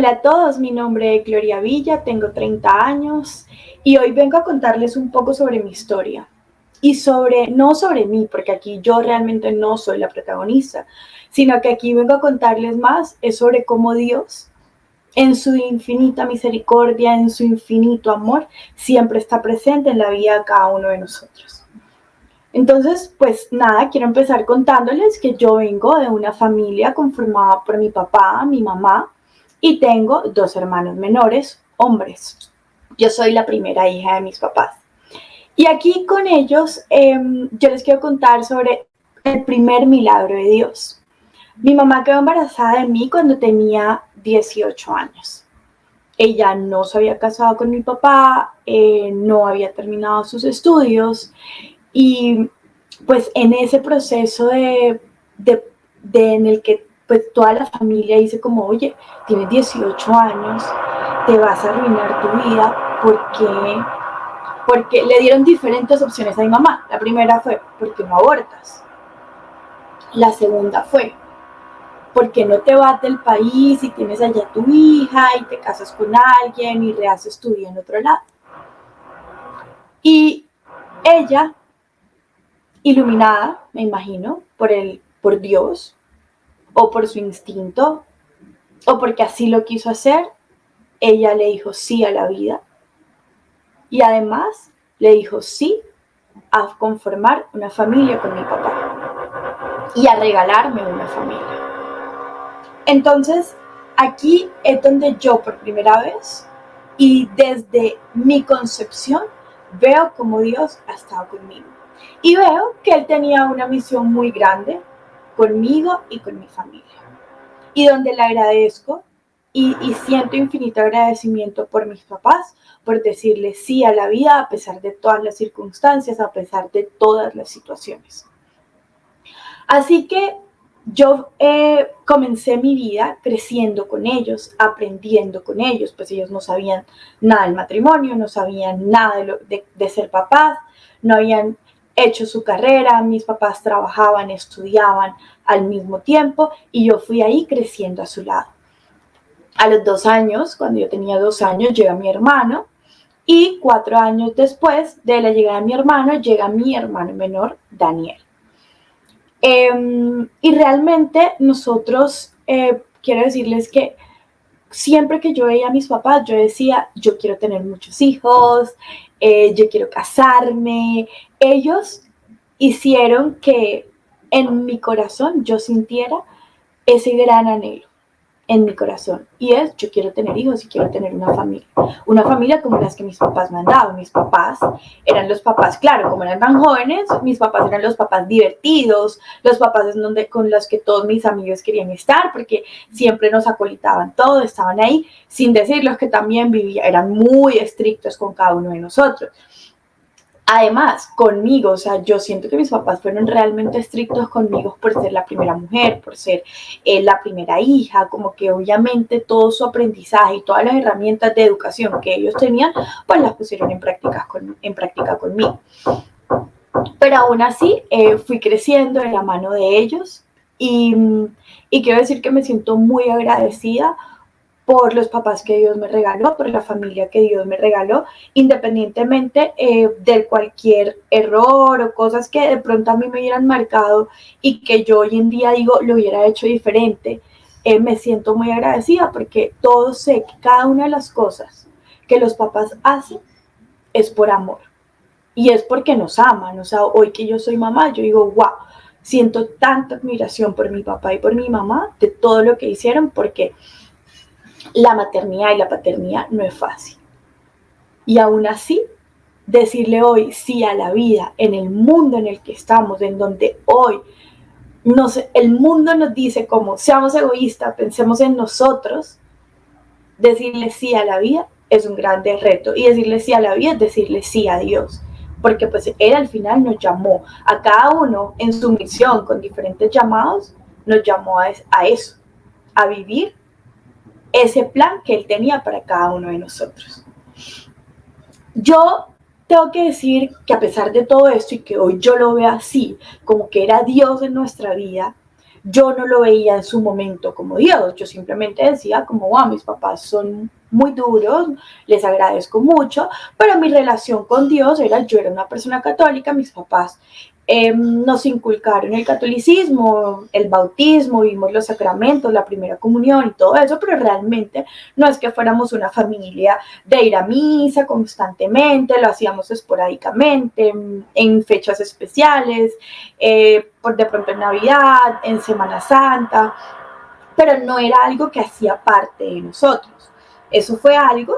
Hola a todos, mi nombre es Gloria Villa, tengo 30 años y hoy vengo a contarles un poco sobre mi historia y no sobre mí, porque aquí yo realmente no soy la protagonista, sino que aquí vengo a contarles más es sobre cómo Dios, en su infinita misericordia, en su infinito amor, siempre está presente en la vida de cada uno de nosotros. Entonces, pues nada, quiero empezar contándoles que yo vengo de una familia conformada por mi papá, mi mamá y tengo dos hermanos menores, hombres. Yo soy la primera hija de mis papás. Y aquí con ellos yo les quiero contar sobre el primer milagro de Dios. Mi mamá quedó embarazada de mí cuando tenía 18 años. Ella no se había casado con mi papá, no había terminado sus estudios y pues en ese proceso en el que pues toda la familia dice como, oye, tienes 18 años, te vas a arruinar tu vida, porque le dieron diferentes opciones a mi mamá. La primera fue, ¿por qué no abortas? La segunda fue, ¿por qué no te vas del país y tienes allá tu hija y te casas con alguien y rehaces tu vida en otro lado? Y ella, iluminada, me imagino, por Dios, o por su instinto, o porque así lo quiso hacer, ella le dijo sí a la vida y además le dijo sí a conformar una familia con mi papá y a regalarme una familia. Entonces, aquí es donde yo por primera vez y desde mi concepción veo cómo Dios ha estado conmigo. Y veo que Él tenía una misión muy grande conmigo y con mi familia. Y donde le agradezco y siento infinito agradecimiento por mis papás, por decirle sí a la vida a pesar de todas las circunstancias, a pesar de todas las situaciones. Así que yo comencé mi vida creciendo con ellos, aprendiendo con ellos, pues ellos no sabían nada del matrimonio, no sabían nada de ser papás, no habían hecho su carrera, mis papás trabajaban, estudiaban al mismo tiempo y yo fui ahí creciendo a su lado. A los 2 años, cuando yo tenía 2 años, llega mi hermano y 4 años después de la llegada de mi hermano, llega mi hermano menor, Daniel. Y realmente nosotros, quiero decirles que siempre que yo veía a mis papás, yo decía, yo quiero tener muchos hijos, yo quiero casarme. Ellos hicieron que en mi corazón yo sintiera ese gran anhelo en mi corazón y es yo quiero tener hijos y quiero tener una familia como las que mis papás me han dado. Mis papás eran los papás, claro, como eran tan jóvenes, mis papás eran los papás divertidos, los papás con los que todos mis amigos querían estar porque siempre nos acolitaban todo, estaban ahí, sin decirlos que también eran muy estrictos con cada uno de nosotros. Además, conmigo, o sea, yo siento que mis papás fueron realmente estrictos conmigo por ser la primera mujer, por ser la primera hija, como que obviamente todo su aprendizaje y todas las herramientas de educación que ellos tenían, pues las pusieron en práctica conmigo. Pero aún así, fui creciendo en la mano de ellos y quiero decir que me siento muy agradecida por los papás que Dios me regaló, por la familia que Dios me regaló, independientemente de cualquier error o cosas que de pronto a mí me hubieran marcado y que yo hoy en día digo lo hubiera hecho diferente. Me siento muy agradecida porque todo sé que cada una de las cosas que los papás hacen es por amor y es porque nos aman. O sea, hoy que yo soy mamá, yo digo, wow, siento tanta admiración por mi papá y por mi mamá de todo lo que hicieron porque la maternidad y la paternidad no es fácil. Y aún así, decirle hoy sí a la vida en el mundo en el que estamos, en donde hoy el mundo nos dice como seamos egoístas, pensemos en nosotros, decirle sí a la vida es un grande reto. Y decirle sí a la vida es decirle sí a Dios. Porque pues Él al final nos llamó a cada uno en su misión, con diferentes llamados, nos llamó a eso, a vivir ese plan que Él tenía para cada uno de nosotros. Yo tengo que decir que a pesar de todo esto y que hoy yo lo veo así, como que era Dios en nuestra vida, yo no lo veía en su momento como Dios, yo simplemente decía como, wow, mis papás son muy duros, les agradezco mucho, pero mi relación con Dios era, yo era una persona católica, mis papás nos inculcaron el catolicismo, el bautismo, vimos los sacramentos, la primera comunión y todo eso, pero realmente no es que fuéramos una familia de ir a misa constantemente, lo hacíamos esporádicamente, en fechas especiales, por de pronto en Navidad, en Semana Santa, pero no era algo que hacía parte de nosotros. Eso fue algo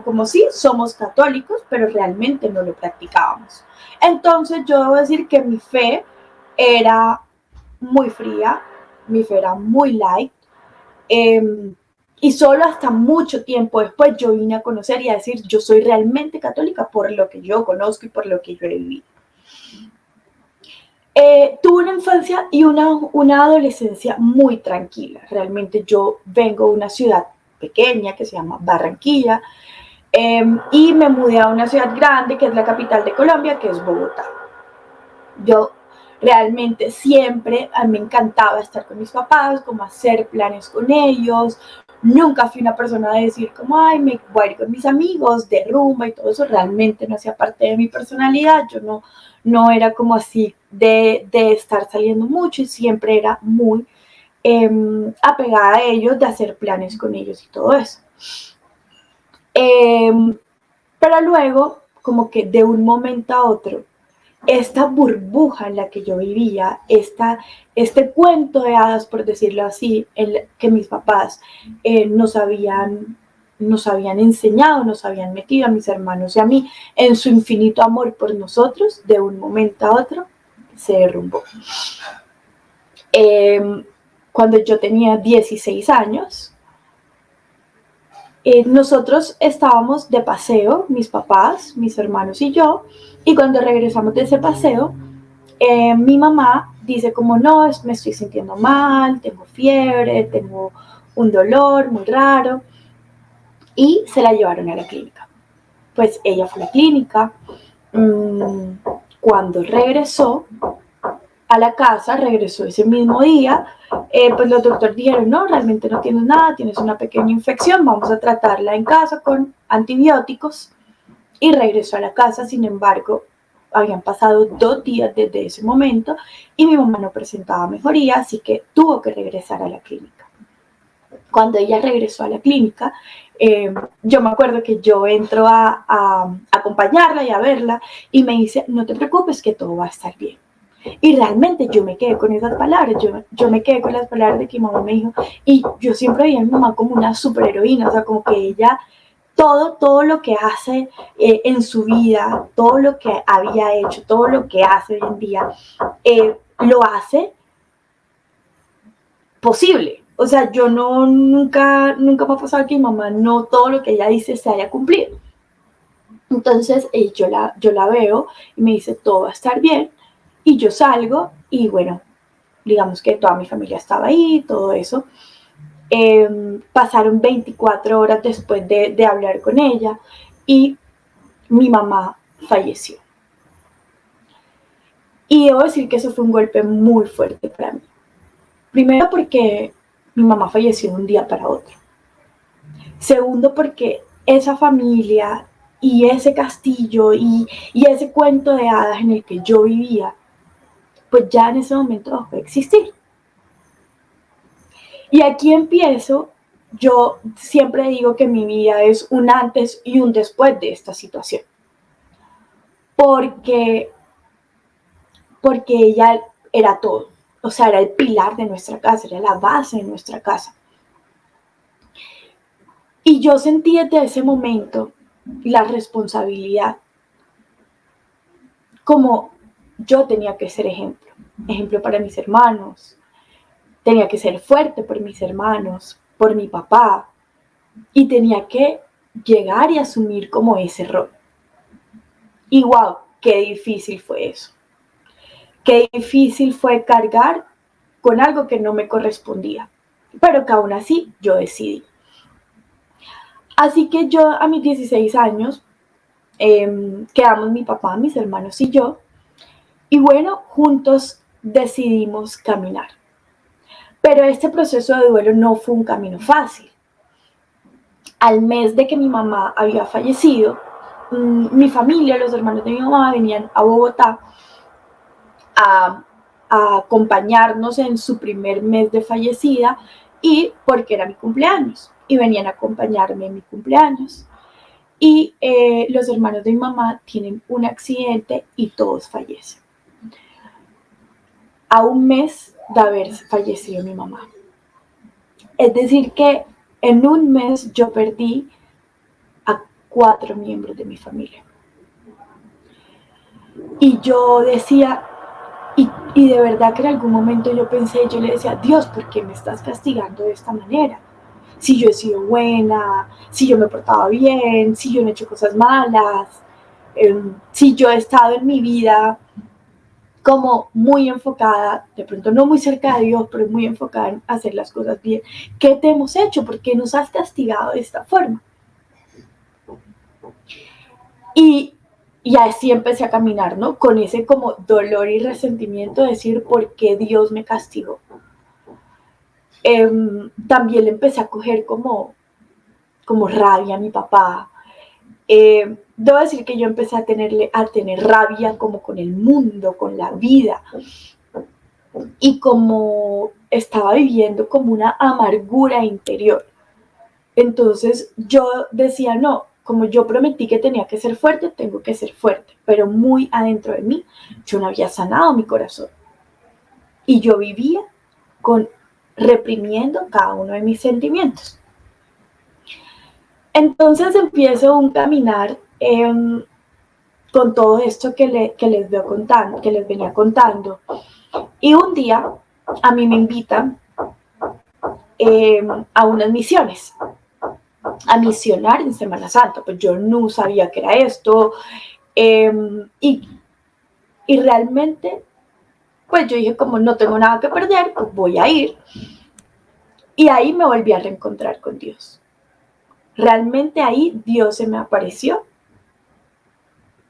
como sí, somos católicos, pero realmente no lo practicábamos. Entonces yo debo decir que mi fe era muy fría, mi fe era muy light, y solo hasta mucho tiempo después yo vine a conocer y a decir, yo soy realmente católica por lo que yo conozco y por lo que yo he vivido. Tuve una infancia y una adolescencia muy tranquila. Realmente yo vengo de una ciudad pequeña que se llama Barranquilla, y me mudé a una ciudad grande que es la capital de Colombia, que es Bogotá. Yo realmente siempre, a mí me encantaba estar con mis papás, como hacer planes con ellos. Nunca fui una persona de decir como, ay, me voy a ir con mis amigos, de rumba y todo eso. Realmente no hacía parte de mi personalidad. Yo no era como así de estar saliendo mucho y siempre era muy apegada a ellos, de hacer planes con ellos y todo eso. Eh, pero luego, como que de un momento a otro, esta burbuja en la que yo vivía, este cuento de hadas, por decirlo así, que mis papás nos habían enseñado, nos habían metido a mis hermanos y a mí en su infinito amor por nosotros, de un momento a otro, se derrumbó. Cuando yo tenía 16 años, nosotros estábamos de paseo, mis papás, mis hermanos y yo, y cuando regresamos de ese paseo, mi mamá dice como, no, me estoy sintiendo mal, tengo fiebre, tengo un dolor muy raro, y se la llevaron a la clínica. Pues ella fue a la clínica, cuando regresó a la casa, regresó ese mismo día, pues los doctores dijeron, no, realmente no tienes nada, tienes una pequeña infección, vamos a tratarla en casa con antibióticos, y regresó a la casa. Sin embargo, habían pasado 2 días desde ese momento y mi mamá no presentaba mejoría, así que tuvo que regresar a la clínica. Cuando ella regresó a la clínica, yo me acuerdo que yo entro a acompañarla y a verla y me dice, no te preocupes que todo va a estar bien. Y realmente yo me quedé con esas palabras, yo me quedé con las palabras de que mi mamá me dijo, y yo siempre veía a mi mamá como una superheroína, o sea, como que ella todo lo que hace en su vida, todo lo que había hecho, todo lo que hace hoy en día, lo hace posible. O sea, yo nunca me ha pasado que mi mamá no todo lo que ella dice se haya cumplido. Entonces yo la veo y me dice, todo va a estar bien, y yo salgo y bueno, digamos que toda mi familia estaba ahí, todo eso. Pasaron 24 horas después de hablar con ella y mi mamá falleció. Y debo decir que eso fue un golpe muy fuerte para mí. Primero porque mi mamá falleció de un día para otro. Segundo porque esa familia y ese castillo y ese cuento de hadas en el que yo vivía, pues ya en ese momento dejó de existir. Y aquí empiezo, yo siempre digo que mi vida es un antes y un después de esta situación. Porque ella era todo, o sea, era el pilar de nuestra casa, era la base de nuestra casa. Y yo sentí desde ese momento la responsabilidad, como yo tenía que ser ejemplo para mis hermanos, tenía que ser fuerte por mis hermanos, por mi papá, y tenía que llegar y asumir como ese rol. Y wow, qué difícil fue eso. Qué difícil fue cargar con algo que no me correspondía, pero que aún así yo decidí. Así que yo a mis 16 años quedamos mi papá, mis hermanos y yo, y bueno, juntos decidimos caminar. Pero este proceso de duelo no fue un camino fácil. Al mes de que mi mamá había fallecido, mi familia, los hermanos de mi mamá, venían a Bogotá a, a acompañarnos en su primer mes de fallecida, y porque era mi cumpleaños, y venían a acompañarme en mi cumpleaños. Y los hermanos de mi mamá tienen un accidente y todos fallecen. A un mes de haber fallecido mi mamá. Es decir que en un mes yo perdí a 4 miembros de mi familia. Y yo decía, y de verdad que en algún momento yo pensé, yo le decía, Dios, ¿por qué me estás castigando de esta manera? Si yo he sido buena, si yo me he portado bien, si yo no he hecho cosas malas, si yo he estado en mi vida como muy enfocada, de pronto no muy cerca de Dios, pero muy enfocada en hacer las cosas bien. ¿Qué te hemos hecho? ¿Por qué nos has castigado de esta forma? Y, y así empecé a caminar, ¿no? Con ese como dolor y resentimiento de decir, ¿por qué Dios me castigó? También le empecé a coger como rabia a mi papá. Debo decir que yo empecé a tener rabia como con el mundo, con la vida. Y como estaba viviendo como una amargura interior. Entonces yo decía, no, como yo prometí que tenía que ser fuerte, tengo que ser fuerte. Pero muy adentro de mí, yo no había sanado mi corazón. Y yo vivía reprimiendo cada uno de mis sentimientos. Entonces empiezo un caminar con todo esto que les venía contando. Y un día a mí me invitan a unas misiones, a misionar en Semana Santa. Pues yo no sabía que era esto. Y realmente, pues yo dije, como no tengo nada que perder, pues voy a ir. Y ahí me volví a reencontrar con Dios. Realmente ahí Dios se me apareció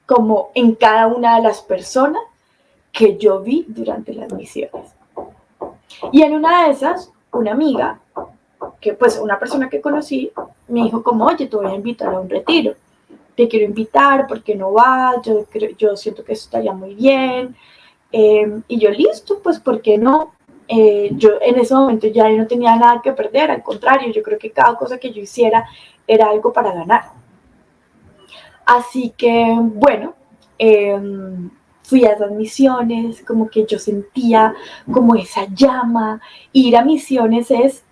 como en cada una de las personas que yo vi durante las misiones. Y en una de esas, una amiga, que pues una persona que conocí, me dijo como, oye, te voy a invitar a un retiro. Te quiero invitar, ¿por qué no vas? Yo siento que eso estaría muy bien. Y yo, listo, pues, ¿por qué no? Yo en ese momento ya no tenía nada que perder, al contrario, yo creo que cada cosa que yo hiciera era algo para ganar. Así que, bueno, fui a esas misiones, como que yo sentía como esa llama. Ir a misiones es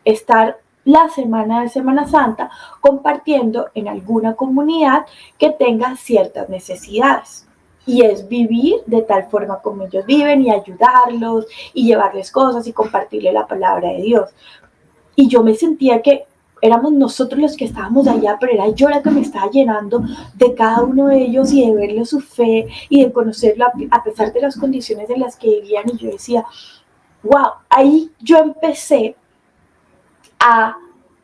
estar la semana de Semana Santa compartiendo en alguna comunidad que tenga ciertas necesidades. Y es vivir de tal forma como ellos viven y ayudarlos y llevarles cosas y compartirle la palabra de Dios. Y yo me sentía que éramos nosotros los que estábamos allá, pero era yo la que me estaba llenando de cada uno de ellos y de verle su fe y de conocerlo a pesar de las condiciones en las que vivían. Y yo decía, wow, ahí yo empecé a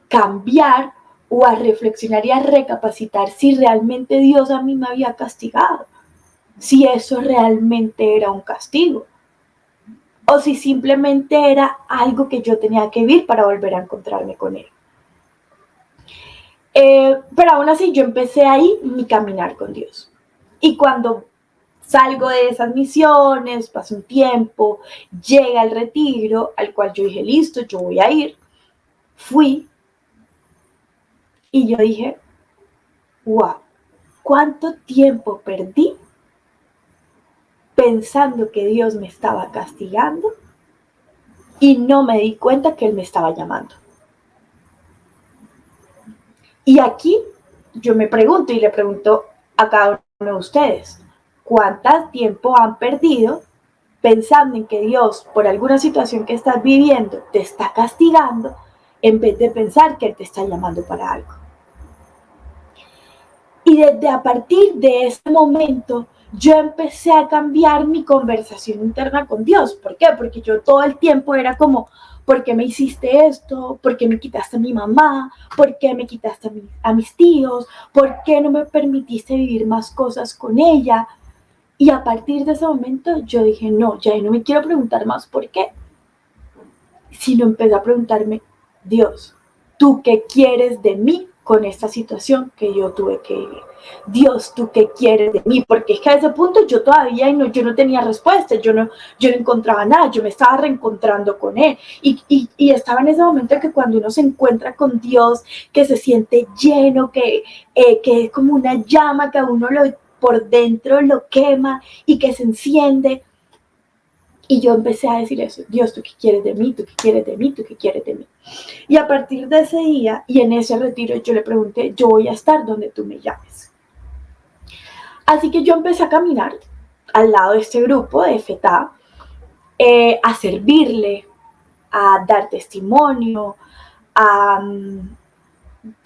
cambiar o a reflexionar y a recapacitar si realmente Dios a mí me había castigado, si eso realmente era un castigo, o si simplemente era algo que yo tenía que vivir para volver a encontrarme con Él. Pero aún así yo empecé ahí mi caminar con Dios. Y cuando salgo de esas misiones, pasa un tiempo, llega el retiro al cual yo dije, listo, yo voy a ir. Fui y yo dije, wow, ¿cuánto tiempo perdí pensando que Dios me estaba castigando y no me di cuenta que Él me estaba llamando? Y aquí yo me pregunto y le pregunto a cada uno de ustedes, ¿cuánto tiempo han perdido pensando en que Dios, por alguna situación que estás viviendo, te está castigando, en vez de pensar que Él te está llamando para algo? Y desde a partir de ese momento, yo empecé a cambiar mi conversación interna con Dios. ¿Por qué? Porque yo todo el tiempo era como, ¿por qué me hiciste esto? ¿Por qué me quitaste a mi mamá? ¿Por qué me quitaste a mis tíos? ¿Por qué no me permitiste vivir más cosas con ella? Y a partir de ese momento yo dije, no, ya no me quiero preguntar más por qué. sino empecé a preguntarme, Dios, ¿tú qué quieres de mí con esta situación que yo tuve que vivir? Dios, ¿tú qué quieres de mí? Porque es que a ese punto yo todavía yo no tenía respuesta, yo no encontraba nada, yo me estaba reencontrando con Él. Y estaba en ese momento que cuando uno se encuentra con Dios, que se siente lleno, que es como una llama que a uno por dentro lo quema y que se enciende. Y yo empecé a decir eso, Dios, ¿tú qué quieres de mí? ¿Tú qué quieres de mí? ¿Tú qué quieres de mí? Y a partir de ese día y en ese retiro yo le pregunté, yo voy a estar donde tú me llames. Así que yo empecé a caminar al lado de este grupo de FETA, a servirle, a dar testimonio, a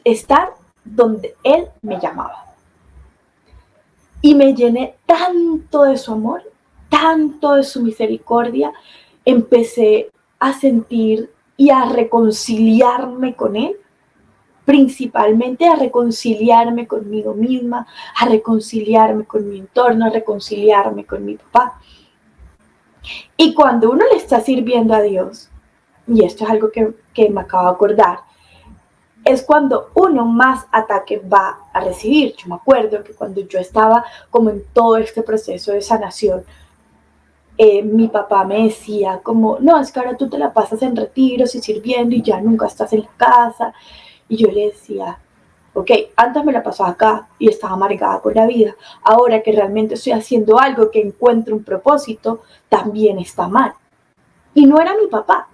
estar donde él me llamaba. Y me llené tanto de su amor, tanto de su misericordia, empecé a sentir y a reconciliarme con él, principalmente a reconciliarme conmigo misma, a reconciliarme con mi entorno, a reconciliarme con mi papá. Y cuando uno le está sirviendo a Dios, y esto es algo que me acabo de acordar, es cuando uno más ataque va a recibir. Yo me acuerdo que cuando yo estaba como en todo este proceso de sanación, mi papá me decía como, no, es que ahora tú te la pasas en retiros y sirviendo y ya nunca estás en la casa. Y yo le decía, ok, antes me la pasaba acá y estaba amargada con la vida. Ahora que realmente estoy haciendo algo que encuentro un propósito, también está mal. Y no era mi papá,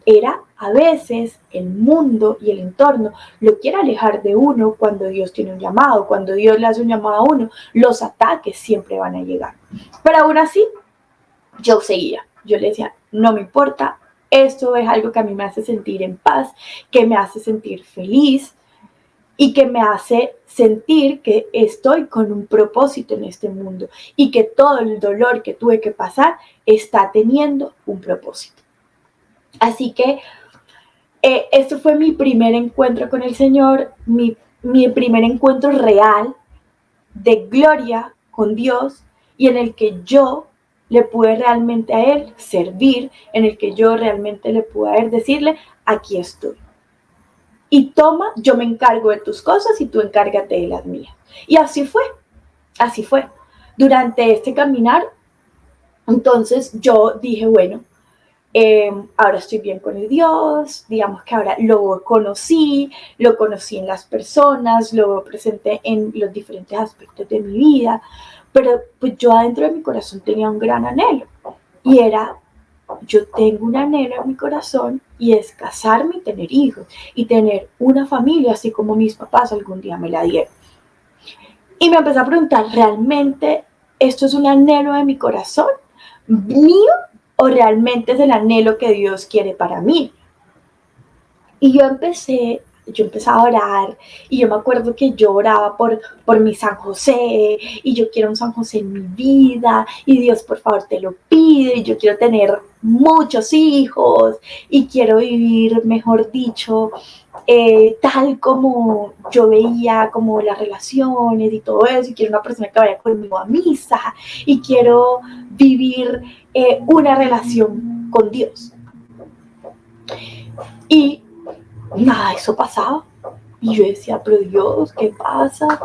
era a veces el mundo y el entorno lo quiere alejar de uno cuando Dios tiene un llamado, cuando Dios le hace un llamado a uno, los ataques siempre van a llegar. Pero aún así, yo seguía, yo le decía, no me importa, esto es algo que a mí me hace sentir en paz, que me hace sentir feliz y que me hace sentir que estoy con un propósito en este mundo y que todo el dolor que tuve que pasar está teniendo un propósito. Así que esto fue mi primer encuentro con el Señor, mi primer encuentro real de gloria con Dios y en el que yo le pude realmente a Él servir, en el que yo realmente le pude a Él decirle, aquí estoy. Y toma, yo me encargo de tus cosas y tú encárgate de las mías. Y así fue, así fue. Durante este caminar, entonces yo dije, bueno, ahora estoy bien con el Dios, digamos que ahora lo conocí en las personas, lo presenté en los diferentes aspectos de mi vida, pero pues yo adentro de mi corazón tenía un gran anhelo y era, yo tengo un anhelo en mi corazón y es casarme y tener hijos y tener una familia así como mis papás algún día me la dieron. Y me empecé a preguntar, ¿realmente esto es un anhelo de mi corazón mío o realmente es el anhelo que Dios quiere para mí? Y yo empecé a orar y yo me acuerdo que yo oraba por mi San José y yo quiero un San José en mi vida y Dios por favor te lo pide y yo quiero tener muchos hijos y quiero vivir, mejor dicho, tal como yo veía como las relaciones y todo eso y quiero una persona que vaya conmigo a misa y quiero vivir una relación con Dios. Y nada de eso pasaba. Y yo decía, pero Dios, ¿qué pasa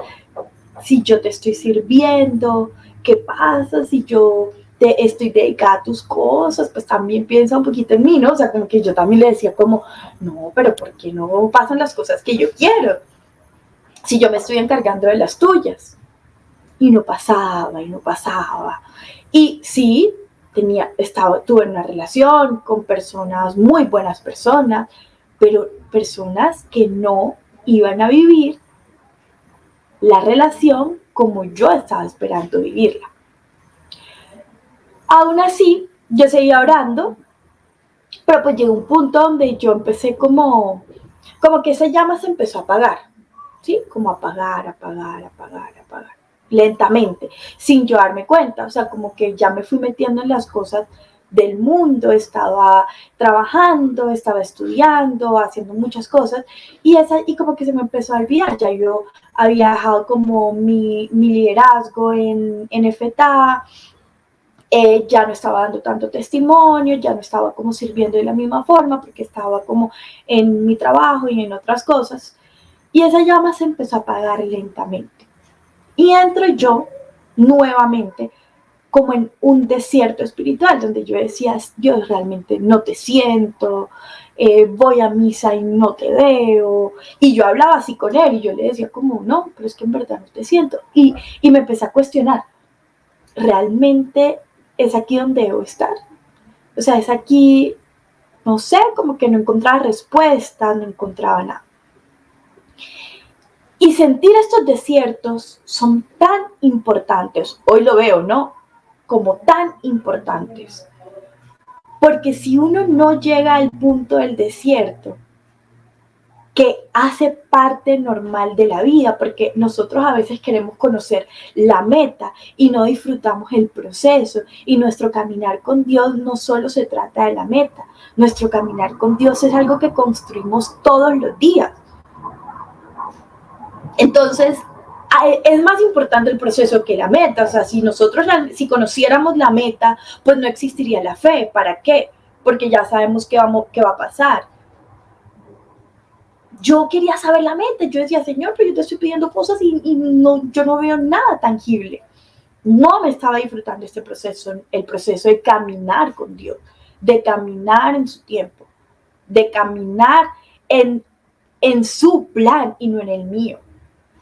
si yo te estoy sirviendo? ¿Qué pasa si yo te estoy dedicada a tus cosas? Pues también piensa un poquito en mí, ¿no? O sea, como que yo también le decía como, no, pero ¿por qué no pasan las cosas que yo quiero? Si yo me estoy encargando de las tuyas. Y no pasaba, y no pasaba. Y sí, tuve una relación con personas, muy buenas personas, pero personas que no iban a vivir la relación como yo estaba esperando vivirla. Aún así, yo seguía orando, pero pues llegó un punto donde yo empecé como que esa llama se empezó a apagar, ¿sí? Como apagar, lentamente, sin yo darme cuenta, o sea, como que ya me fui metiendo en las cosas del mundo, estaba trabajando, estaba estudiando, haciendo muchas cosas, y como que se me empezó a olvidar, ya yo había dejado como mi liderazgo en FTA, Ya no estaba dando tanto testimonio, ya no estaba como sirviendo de la misma forma porque estaba como en mi trabajo y en otras cosas. Y esa llama se empezó a apagar lentamente. Y entro yo nuevamente como en un desierto espiritual donde yo decía, Dios, realmente no te siento, voy a misa y no te veo. Y yo hablaba así con él y yo le decía como, no, pero es que en verdad no te siento. Y me empecé a cuestionar, ¿realmente es aquí donde debo estar? O sea, es aquí, no sé, como que no encontraba respuestas, no encontraba nada. Y sentir estos desiertos son tan importantes, hoy lo veo, ¿no? Como tan importantes. Porque si uno no llega al punto del desierto, que hace parte normal de la vida, porque nosotros a veces queremos conocer la meta y no disfrutamos el proceso, y nuestro caminar con Dios no solo se trata de la meta, nuestro caminar con Dios es algo que construimos todos los días. Entonces, es más importante el proceso que la meta. O sea, si nosotros, si conociéramos la meta, pues no existiría la fe. ¿Para qué? Porque ya sabemos qué va a pasar. Yo quería saber la meta. Yo decía, Señor, pero yo te estoy pidiendo cosas y no, yo no veo nada tangible. No me estaba disfrutando este proceso, el proceso de caminar con Dios, de caminar en su tiempo, de caminar en su plan y no en el mío.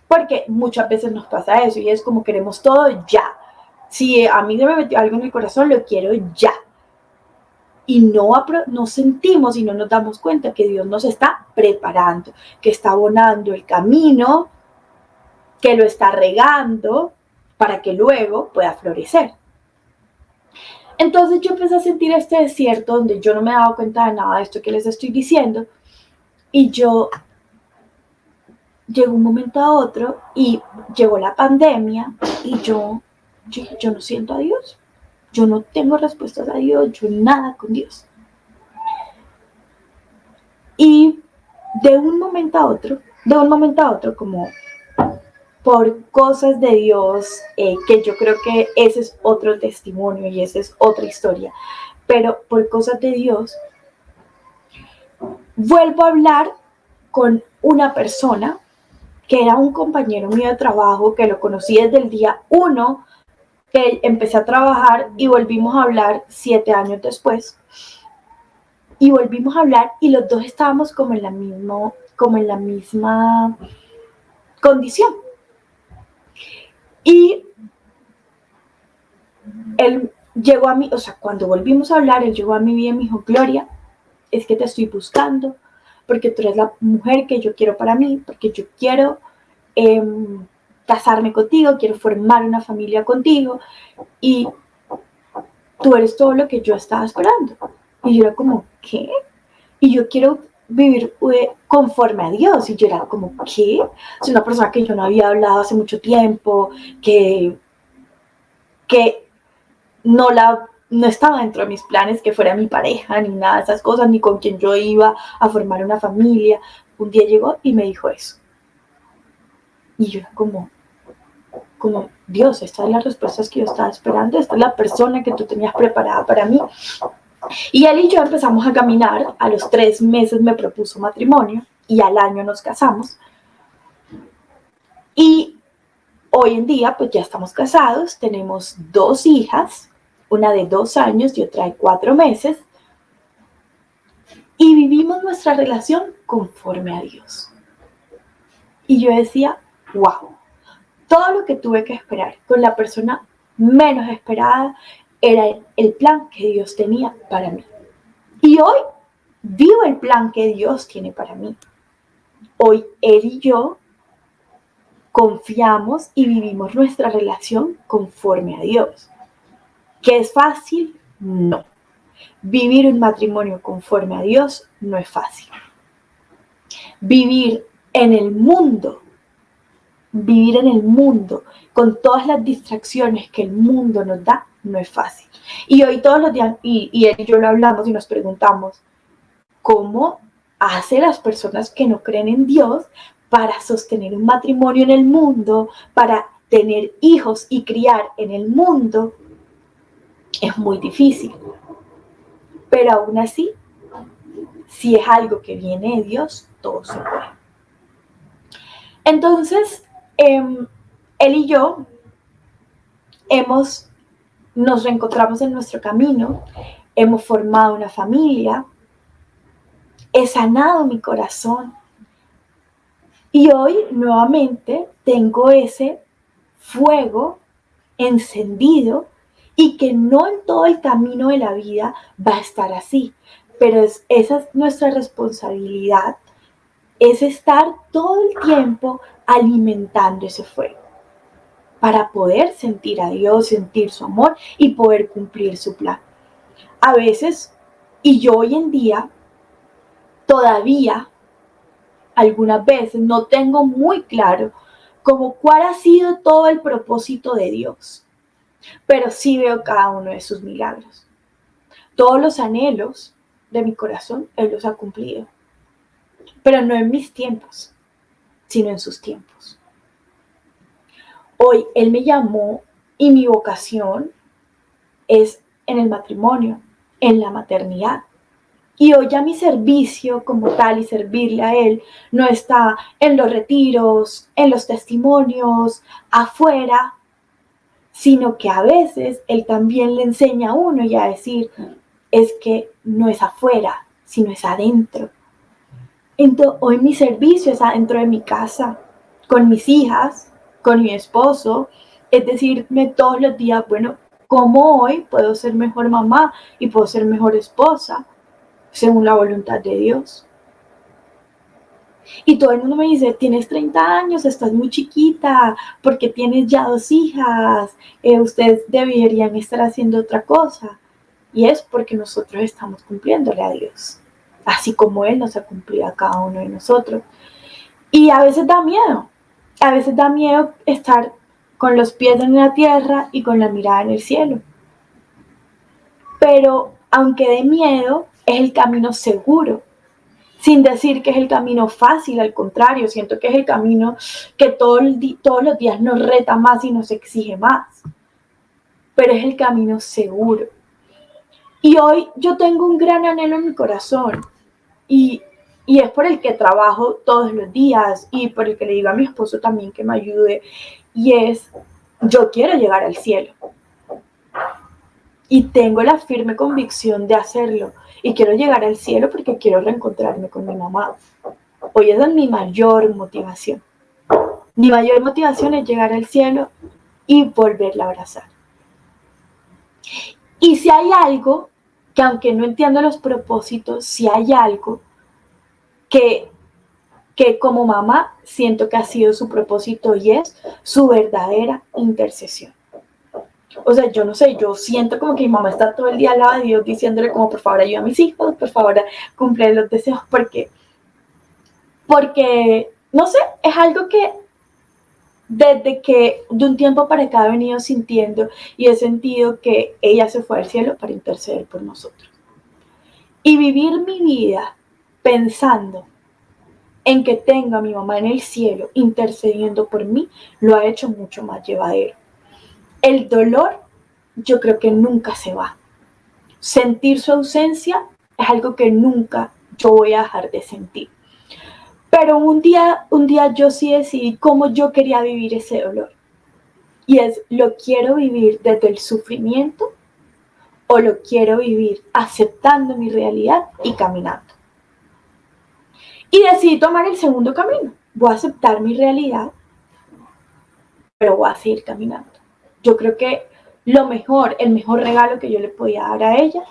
Porque muchas veces nos pasa eso y es como queremos todo ya. Si a mí se me metió algo en el corazón, lo quiero ya. Y no sentimos y no nos damos cuenta que Dios nos está preparando, que está abonando el camino, que lo está regando para que luego pueda florecer. Entonces yo empecé a sentir este desierto donde yo no me daba cuenta de nada de esto que les estoy diciendo. Y yo llegó un momento a otro y llegó la pandemia y yo no siento a Dios. Yo no tengo respuestas a Dios, yo nada con Dios. Y de un momento a otro, como por cosas de Dios, que yo creo que ese es otro testimonio y esa es otra historia, pero por cosas de Dios, vuelvo a hablar con una persona que era un compañero mío de trabajo, que lo conocí desde el día 1 que empecé a trabajar y volvimos a hablar 7 años después. Y volvimos a hablar y los dos estábamos como en la misma condición. Y él llegó a mí, o sea, cuando volvimos a hablar, él llegó a mi vida y me dijo, Gloria, es que te estoy buscando, porque tú eres la mujer que yo quiero para mí, porque yo quiero casarme contigo, quiero formar una familia contigo, y tú eres todo lo que yo estaba esperando. Y yo era como, ¿qué? Y yo quiero vivir conforme a Dios. Y yo era como, ¿qué? Es una persona que yo no había hablado hace mucho tiempo, que no estaba dentro de mis planes que fuera mi pareja, ni nada de esas cosas, ni con quien yo iba a formar una familia. Un día llegó y me dijo eso. Y yo era como, Dios, esta es la respuesta que yo estaba esperando, esta es la persona que tú tenías preparada para mí. Y él y yo empezamos a caminar, a los 3 meses me propuso matrimonio y al año nos casamos. Y hoy en día pues ya estamos casados, tenemos 2 hijas, una de 2 años y otra de 4 meses. Y vivimos nuestra relación conforme a Dios. Y yo decía, wow, todo lo que tuve que esperar con la persona menos esperada era el plan que Dios tenía para mí. Y hoy vivo el plan que Dios tiene para mí. Hoy él y yo confiamos y vivimos nuestra relación conforme a Dios. ¿Que es fácil? No. Vivir un matrimonio conforme a Dios no es fácil. Vivir en el mundo con todas las distracciones que el mundo nos da no es fácil. Y hoy todos los días, y él y yo lo hablamos y nos preguntamos, ¿cómo hace las personas que no creen en Dios para sostener un matrimonio en el mundo, para tener hijos y criar en el mundo? Es muy difícil, pero aún así, si es algo que viene de Dios, todo se puede. Entonces, él y yo nos reencontramos en nuestro camino, hemos formado una familia, he sanado mi corazón y hoy nuevamente tengo ese fuego encendido y que no en todo el camino de la vida va a estar así, pero esa es nuestra responsabilidad, es estar todo el tiempo alimentando ese fuego para poder sentir a Dios, sentir su amor y poder cumplir su plan. A veces, y yo hoy en día, todavía, algunas veces, no tengo muy claro como cuál ha sido todo el propósito de Dios, pero sí veo cada uno de sus milagros. Todos los anhelos de mi corazón, Él los ha cumplido, pero no en mis tiempos, sino en sus tiempos. Hoy Él me llamó y mi vocación es en el matrimonio, en la maternidad. Y hoy ya mi servicio como tal y servirle a Él no está en los retiros, en los testimonios, afuera, sino que a veces Él también le enseña a uno y a decir, es que no es afuera, sino es adentro. Entonces, hoy mi servicio es adentro de mi casa, con mis hijas, con mi esposo, es decirme todos los días, bueno, ¿cómo hoy puedo ser mejor mamá y puedo ser mejor esposa según la voluntad de Dios? Y todo el mundo me dice, tienes 30 años, estás muy chiquita, porque tienes ya 2 hijas, ustedes deberían estar haciendo otra cosa. Y es porque nosotros estamos cumpliéndole a Dios, así como Él nos ha cumplido a cada uno de nosotros. Y a veces da miedo estar con los pies en la tierra y con la mirada en el cielo. Pero aunque dé miedo, es el camino seguro. Sin decir que es el camino fácil, al contrario, siento que es el camino que todos los días nos reta más y nos exige más. Pero es el camino seguro. Y hoy yo tengo un gran anhelo en mi corazón y es por el que trabajo todos los días y por el que le digo a mi esposo también que me ayude, y es, yo quiero llegar al cielo y tengo la firme convicción de hacerlo y quiero llegar al cielo porque quiero reencontrarme con mi mamá. Hoy esa es mi mayor motivación. Mi mayor motivación es llegar al cielo y volverla a abrazar. Y si hay algo, que aunque no entiendo los propósitos, si hay algo que como mamá siento que ha sido su propósito y es su verdadera intercesión. O sea, yo no sé, yo siento como que mi mamá está todo el día al lado de Dios diciéndole como por favor ayuda a mis hijos, por favor cumple los deseos, porque no sé, es algo que desde que de un tiempo para acá he venido sintiendo y he sentido que ella se fue al cielo para interceder por nosotros. Y vivir mi vida pensando en que tenga a mi mamá en el cielo intercediendo por mí, lo ha hecho mucho más llevadero. El dolor, yo creo que nunca se va. Sentir su ausencia es algo que nunca yo voy a dejar de sentir. Pero un día yo sí decidí cómo yo quería vivir ese dolor. Y es, ¿lo quiero vivir desde el sufrimiento o lo quiero vivir aceptando mi realidad y caminando? Y decidí tomar el segundo camino. Voy a aceptar mi realidad, pero voy a seguir caminando. Yo creo que el mejor regalo que yo le podía dar a ella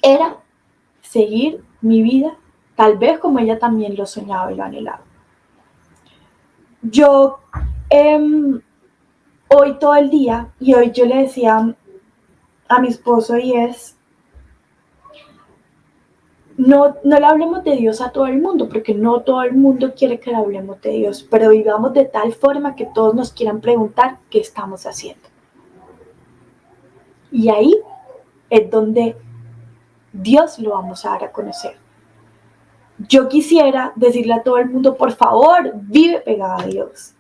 era seguir mi vida, tal vez como ella también lo soñaba y lo anhelaba. Yo hoy todo el día, y hoy yo le decía a mi esposo y es, no le hablemos de Dios a todo el mundo, porque no todo el mundo quiere que le hablemos de Dios, pero vivamos de tal forma que todos nos quieran preguntar qué estamos haciendo. Y ahí es donde Dios lo vamos a dar a conocer. Yo quisiera decirle a todo el mundo, por favor, vive pegado a Dios.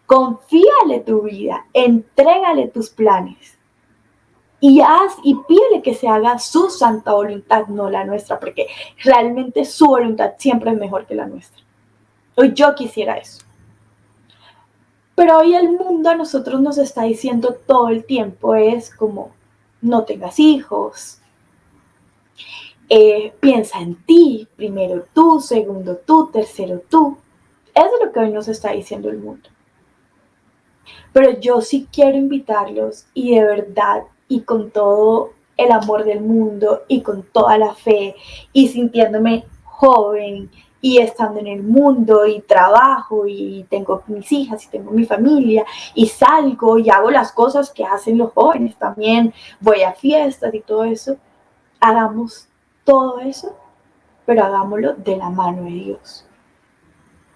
Confíale tu vida, entrégale tus planes. y haz y pídele que se haga su santa voluntad, no la nuestra, porque realmente su voluntad siempre es mejor que la nuestra. Hoy yo quisiera eso. Pero hoy el mundo a nosotros nos está diciendo todo el tiempo, es como, no tengas hijos, piensa en ti, primero tú, segundo tú, tercero tú. Eso es lo que hoy nos está diciendo el mundo. Pero yo sí quiero invitarlos y de verdad y con todo el amor del mundo y con toda la fe y sintiéndome joven y estando en el mundo y trabajo y tengo mis hijas y tengo mi familia y salgo y hago las cosas que hacen los jóvenes también, voy a fiestas y todo eso, hagamos todo eso, pero hagámoslo de la mano de Dios.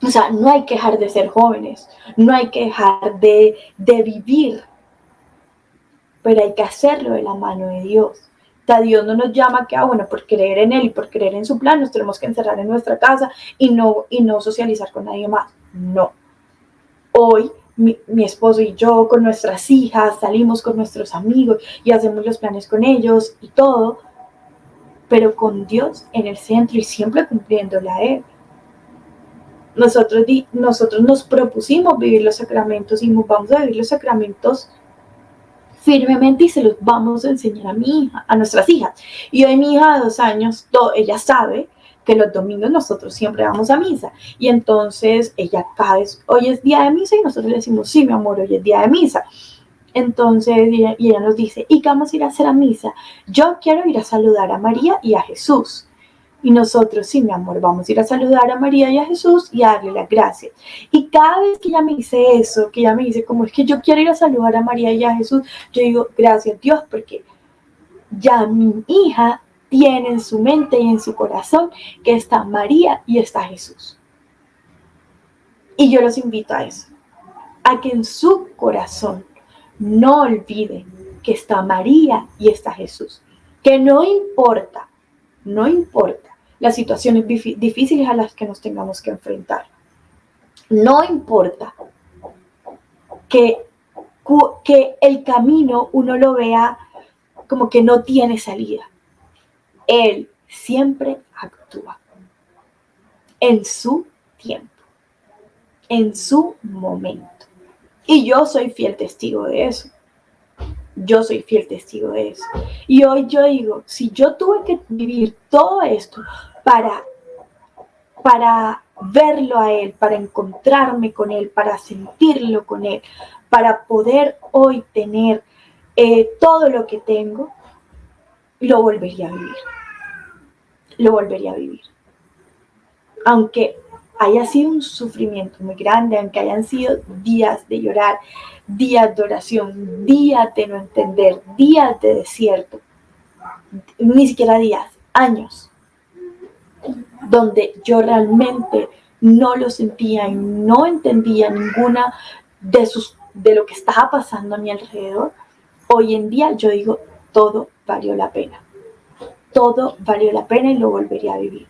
O sea, no hay que dejar de ser jóvenes, no hay que dejar de vivir, pero hay que hacerlo de la mano de Dios. O sea, Dios no nos llama que, bueno, por creer en Él y por creer en su plan, nos tenemos que encerrar en nuestra casa y no socializar con nadie más. No. Hoy, mi esposo y yo, con nuestras hijas, salimos con nuestros amigos y hacemos los planes con ellos y todo, pero con Dios en el centro y siempre cumpliéndole a Él. Nosotros nos propusimos vivir los sacramentos y vamos a vivir los sacramentos firmemente y se los vamos a enseñar a mi hija, a nuestras hijas. Y hoy mi hija de 2 años, ella sabe que los domingos nosotros siempre vamos a misa. Y entonces ella cada vez, hoy es día de misa y nosotros le decimos, sí, mi amor, hoy es día de misa. Entonces, y ella nos dice, ¿y qué vamos a ir a hacer a misa? Yo quiero ir a saludar a María y a Jesús. Y nosotros, sí, mi amor, vamos a ir a saludar a María y a Jesús y a darle las gracias. Y cada vez que ella me dice eso, que ella me dice, como es que yo quiero ir a saludar a María y a Jesús, yo digo, gracias Dios, porque ya mi hija tiene en su mente y en su corazón que está María y está Jesús. Y yo los invito a eso, a que en su corazón no olviden que está María y está Jesús. Que no importa las situaciones difíciles a las que nos tengamos que enfrentar. No importa que el camino uno lo vea como que no tiene salida. Él siempre actúa en su tiempo, en su momento. Y yo soy fiel testigo de eso. Y hoy yo digo, si yo tuve que vivir todo esto para verlo a Él, para encontrarme con Él, para sentirlo con Él, para poder hoy tener todo lo que tengo, lo volvería a vivir. Aunque haya sido un sufrimiento muy grande, aunque hayan sido días de llorar, días de oración, días de no entender, días de desierto, ni siquiera días, años, donde yo realmente no lo sentía y no entendía ninguna de lo que estaba pasando a mi alrededor. Hoy en día yo digo, todo valió la pena. Todo valió la pena y lo volvería a vivir.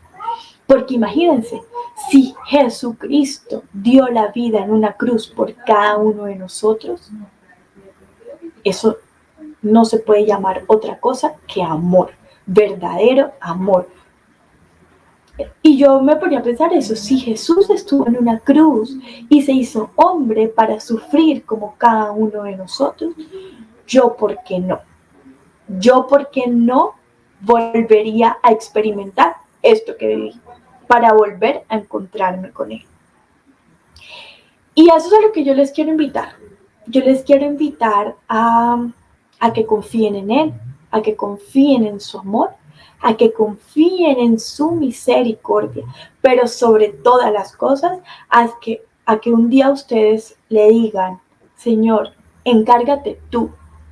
Porque imagínense, si Jesucristo dio la vida en una cruz por cada uno de nosotros, eso no se puede llamar otra cosa que amor, verdadero amor. Y yo me ponía a pensar eso, si Jesús estuvo en una cruz y se hizo hombre para sufrir como cada uno de nosotros, yo ¿por qué no? Yo ¿por qué no volvería a experimentar esto que viví? Para volver a encontrarme con Él. Y eso es a lo que yo les quiero invitar. Yo les quiero invitar a que confíen en Él, a que confíen en su amor, a que confíen en su misericordia, pero sobre todas las cosas, a que un día ustedes le digan, Señor, encárgate tú,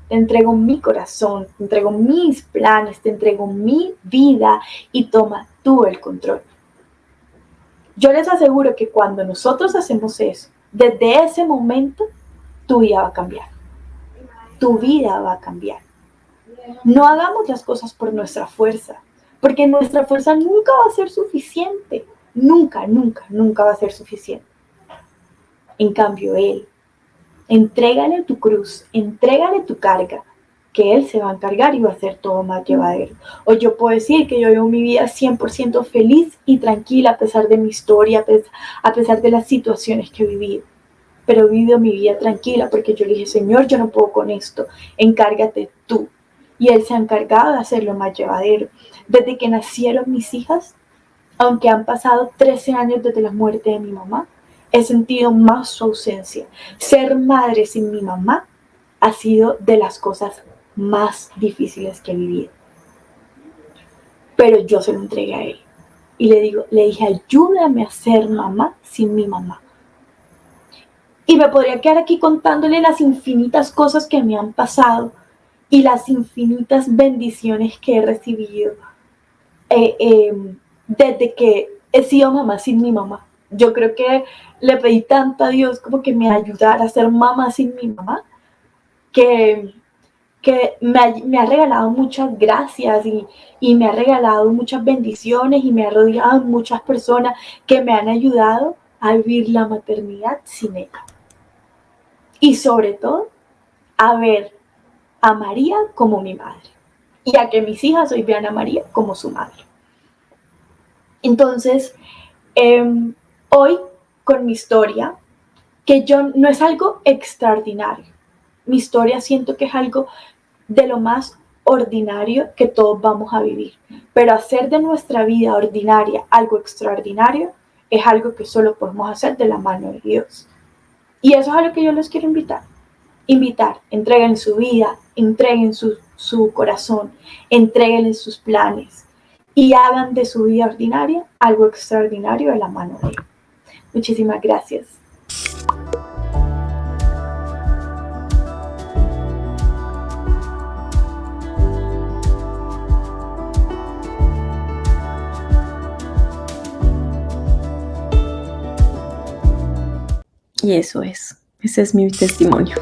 te entrego mi corazón, te entrego mis planes, te entrego mi vida y toma tú el control. Yo les aseguro que cuando nosotros hacemos eso, desde ese momento, tu vida va a cambiar. Tu vida va a cambiar. No hagamos las cosas por nuestra fuerza, porque nuestra fuerza nunca va a ser suficiente. Nunca va a ser suficiente. En cambio, Él, entrégale tu cruz, entrégale tu carga que Él se va a encargar y va a hacer todo más llevadero. O yo puedo decir que yo vivo mi vida 100% feliz y tranquila a pesar de mi historia, a pesar de las situaciones que he vivido. Pero he vivido mi vida tranquila porque yo le dije, Señor, yo no puedo con esto, encárgate tú. Y Él se ha encargado de hacerlo más llevadero. Desde que nacieron mis hijas, aunque han pasado 13 años desde la muerte de mi mamá, he sentido más su ausencia. Ser madre sin mi mamá ha sido de las cosas más difíciles que he vivido. Pero yo se lo entregué a Él. Y le dije, ayúdame a ser mamá sin mi mamá. Y me podría quedar aquí contándole las infinitas cosas que me han pasado y las infinitas bendiciones que he recibido desde que he sido mamá sin mi mamá. Yo creo que le pedí tanto a Dios como que me ayudara a ser mamá sin mi mamá, que, me ha regalado muchas gracias y me ha regalado muchas bendiciones y me ha rodeado muchas personas que me han ayudado a vivir la maternidad sin ella. Y sobre todo, a ver a María como mi madre y a que mis hijas hoy vean a María como su madre. Entonces, hoy con mi historia, que yo no es algo extraordinario, mi historia siento que es algo de lo más ordinario que todos vamos a vivir, pero hacer de nuestra vida ordinaria algo extraordinario es algo que solo podemos hacer de la mano de Dios. Y eso es a lo que yo les quiero invitar, entreguen su vida, entreguen su corazón, entreguen sus planes y hagan de su vida ordinaria algo extraordinario de la mano de Él. Muchísimas gracias. Y ese es mi testimonio.